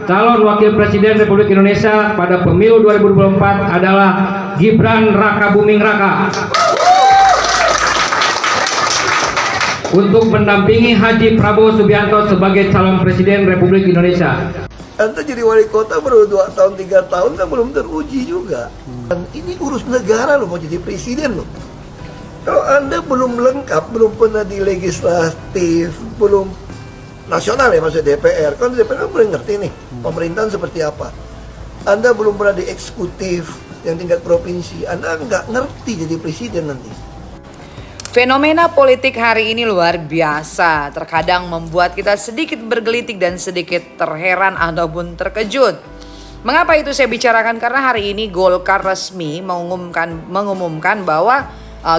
calon wakil presiden Republik Indonesia pada pemilu 2024 adalah Gibran Raka Buming Raka untuk mendampingi Haji Prabowo Subianto sebagai calon presiden Republik Indonesia. Anda jadi wali kota baru 2 tahun 3 tahun kan belum teruji juga. Dan ini urus negara loh, mau jadi presiden loh. Kalau Anda belum lengkap, belum pernah di legislatif, belum nasional ya maksudnya DPR, kan DPR kan belum ngerti nih pemerintahan seperti apa. Anda belum pernah di eksekutif yang tingkat provinsi, Anda nggak ngerti jadi presiden nanti. Fenomena politik hari ini luar biasa, terkadang membuat kita sedikit bergelitik dan sedikit terheran ataupun terkejut. Mengapa itu saya bicarakan? Karena hari ini Golkar resmi mengumumkan bahwa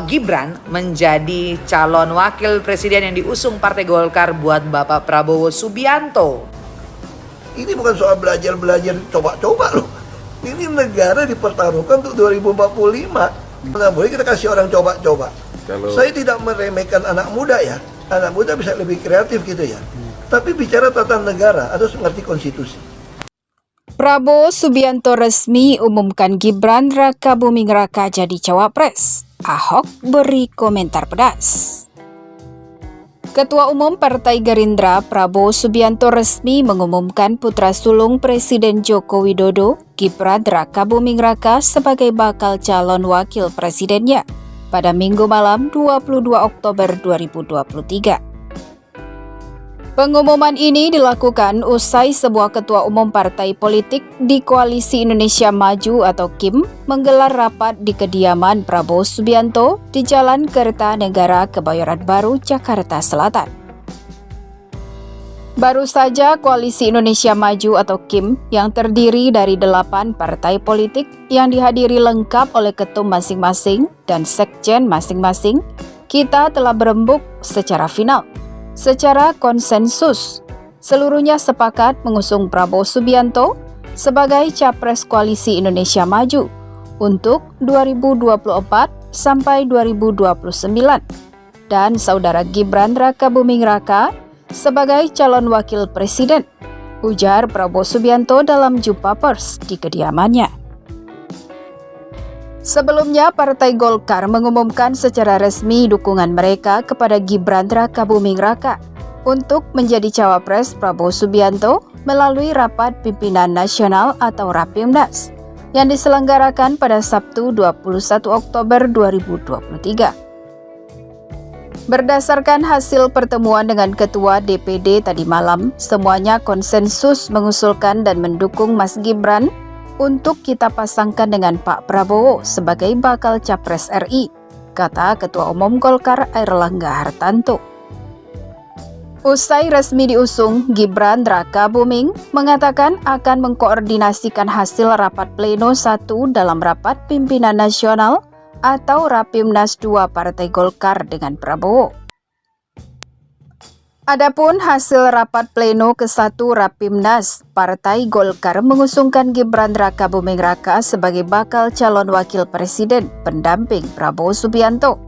Gibran menjadi calon wakil presiden yang diusung Partai Golkar buat Bapak Prabowo Subianto. Ini bukan soal belajar coba-coba loh. Ini negara dipertaruhkan untuk 2045. Mana boleh kita kasih orang coba-coba. Saya tidak meremehkan anak muda ya. Anak muda bisa lebih kreatif gitu ya. Tapi bicara tata negara harus mengerti konstitusi. Prabowo Subianto resmi umumkan Gibran Raka Buming Raka jadi cawapres. Ahok beri komentar pedas. Ketua Umum Partai Gerindra Prabowo Subianto resmi mengumumkan putra sulung Presiden Joko Widodo, Gibran Raka Buming Raka sebagai bakal calon wakil presidennya pada Minggu malam 22 Oktober 2023. Pengumuman ini dilakukan usai sebuah ketua umum partai politik di Koalisi Indonesia Maju atau KIM menggelar rapat di kediaman Prabowo Subianto di Jalan Kertanegara, Kebayoran Baru, Jakarta Selatan. Baru saja Koalisi Indonesia Maju atau KIM yang terdiri dari 8 partai politik yang dihadiri lengkap oleh ketum masing-masing dan sekjen masing-masing, kita telah berembuk secara final. Secara konsensus, seluruhnya sepakat mengusung Prabowo Subianto sebagai Capres Koalisi Indonesia Maju untuk 2024 sampai 2029 dan saudara Gibran Raka Buming Raka sebagai calon wakil presiden, ujar Prabowo Subianto dalam jumpa pers di kediamannya. Sebelumnya, Partai Golkar mengumumkan secara resmi dukungan mereka kepada Gibran Raka Buming Raka untuk menjadi cawapres Prabowo Subianto melalui Rapat Pimpinan Nasional atau Rapimnas yang diselenggarakan pada Sabtu 21 Oktober 2023. Berdasarkan hasil pertemuan dengan Ketua DPD tadi malam, semuanya konsensus mengusulkan dan mendukung Mas Gibran untuk kita pasangkan dengan Pak Prabowo sebagai bakal Capres RI, kata Ketua Umum Golkar Airlangga Hartanto. Usai resmi diusung, Gibran Raka Buming mengatakan akan mengkoordinasikan hasil rapat pleno 1 dalam Rapat Pimpinan Nasional atau Rapimnas 2 Partai Golkar dengan Prabowo. Adapun hasil rapat pleno ke-1 Rapimnas, Partai Golkar mengusungkan Gibran Raka Buming Raka sebagai bakal calon wakil presiden pendamping Prabowo Subianto.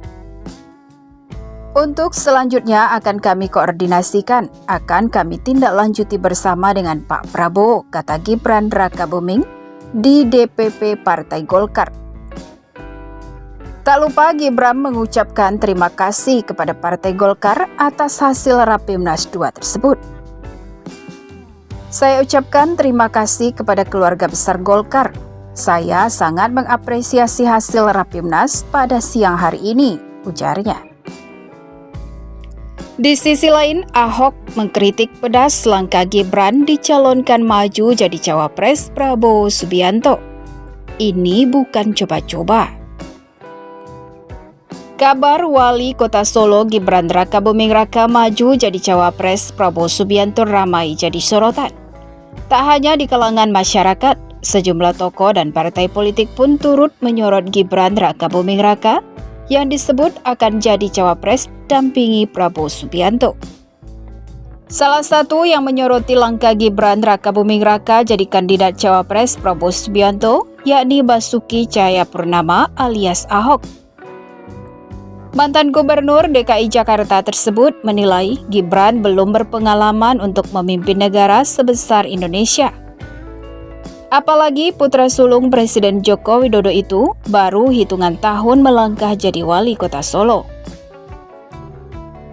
Untuk selanjutnya akan kami koordinasikan, akan kami tindak lanjuti bersama dengan Pak Prabowo, kata Gibran Raka Buming di DPP Partai Golkar. Tak lupa Gibran mengucapkan terima kasih kepada Partai Golkar atas hasil Rapimnas 2 tersebut. Saya ucapkan terima kasih kepada keluarga besar Golkar. Saya sangat mengapresiasi hasil Rapimnas pada siang hari ini, ujarnya. Di sisi lain, Ahok mengkritik pedas langkah Gibran dicalonkan maju jadi cawapres Prabowo Subianto. Ini bukan coba-coba. Kabar Wali Kota Solo Gibran Raka Buming Raka maju jadi cawapres Prabowo Subianto ramai jadi sorotan. Tak hanya di kalangan masyarakat, sejumlah tokoh dan partai politik pun turut menyorot Gibran Raka Buming Raka yang disebut akan jadi cawapres dampingi Prabowo Subianto. Salah satu yang menyoroti langkah Gibran Raka Buming Raka jadi kandidat cawapres Prabowo Subianto yakni Basuki Cahayapurnama alias Ahok. Mantan Gubernur DKI Jakarta tersebut menilai Gibran belum berpengalaman untuk memimpin negara sebesar Indonesia Apalagi putra sulung Presiden Joko Widodo itu baru hitungan tahun melangkah jadi wali kota Solo.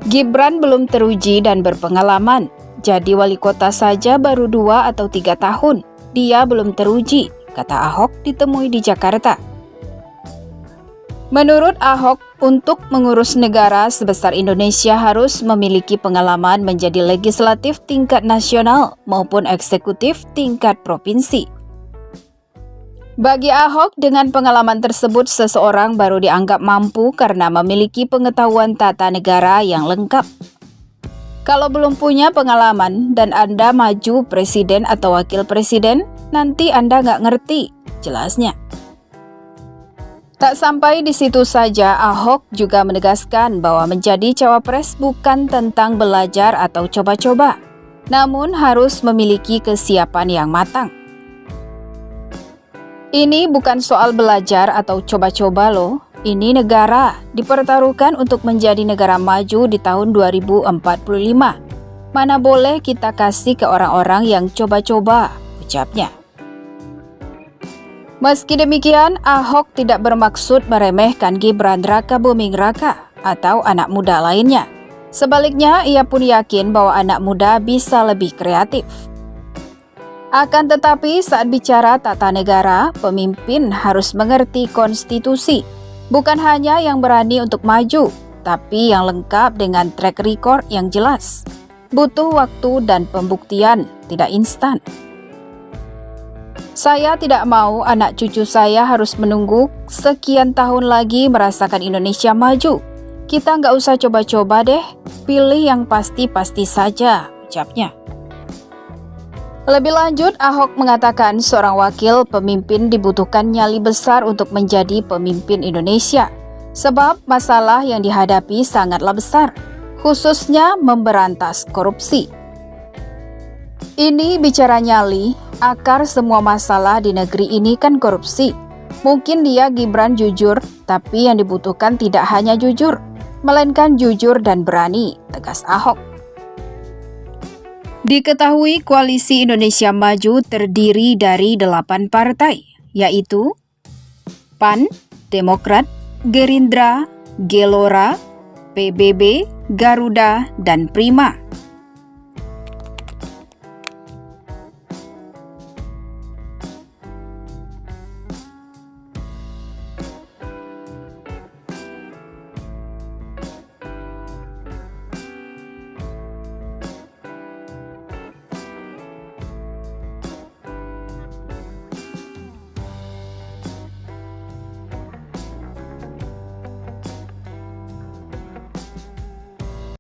Gibran belum teruji dan berpengalaman, jadi wali kota saja baru 2 atau 3 tahun. Dia belum teruji, kata Ahok ditemui di Jakarta. Menurut Ahok, untuk mengurus negara sebesar Indonesia harus memiliki pengalaman menjadi legislatif tingkat nasional maupun eksekutif tingkat provinsi. Bagi Ahok, dengan pengalaman tersebut seseorang baru dianggap mampu karena memiliki pengetahuan tata negara yang lengkap. Kalau belum punya pengalaman dan Anda maju presiden atau wakil presiden, nanti Anda nggak ngerti, jelasnya. Tak sampai di situ saja, Ahok juga menegaskan bahwa menjadi cawapres bukan tentang belajar atau coba-coba, namun harus memiliki kesiapan yang matang. Ini bukan soal belajar atau coba-coba loh, ini negara dipertaruhkan untuk menjadi negara maju di tahun 2045. Mana boleh kita kasih ke orang-orang yang coba-coba, ucapnya. Meski demikian, Ahok tidak bermaksud meremehkan Gibran Rakabuming Raka atau anak muda lainnya. Sebaliknya, ia pun yakin bahwa anak muda bisa lebih kreatif. Akan tetapi, saat bicara tata negara, pemimpin harus mengerti konstitusi. Bukan hanya yang berani untuk maju, tapi yang lengkap dengan track record yang jelas. Butuh waktu dan pembuktian, tidak instan. Saya tidak mau anak cucu saya harus menunggu sekian tahun lagi merasakan Indonesia maju. Kita nggak usah coba-coba deh, pilih yang pasti-pasti saja, ucapnya. Lebih lanjut, Ahok mengatakan seorang wakil pemimpin dibutuhkan nyali besar untuk menjadi pemimpin Indonesia. Sebab masalah yang dihadapi sangatlah besar, khususnya memberantas korupsi. Ini bicara nyali, akar semua masalah di negeri ini kan korupsi. Mungkin dia Gibran jujur, tapi yang dibutuhkan tidak hanya jujur, melainkan jujur dan berani, tegas Ahok. Diketahui Koalisi Indonesia Maju terdiri dari 8 partai, yaitu PAN, Demokrat, Gerindra, Gelora, PBB, Garuda, dan Prima.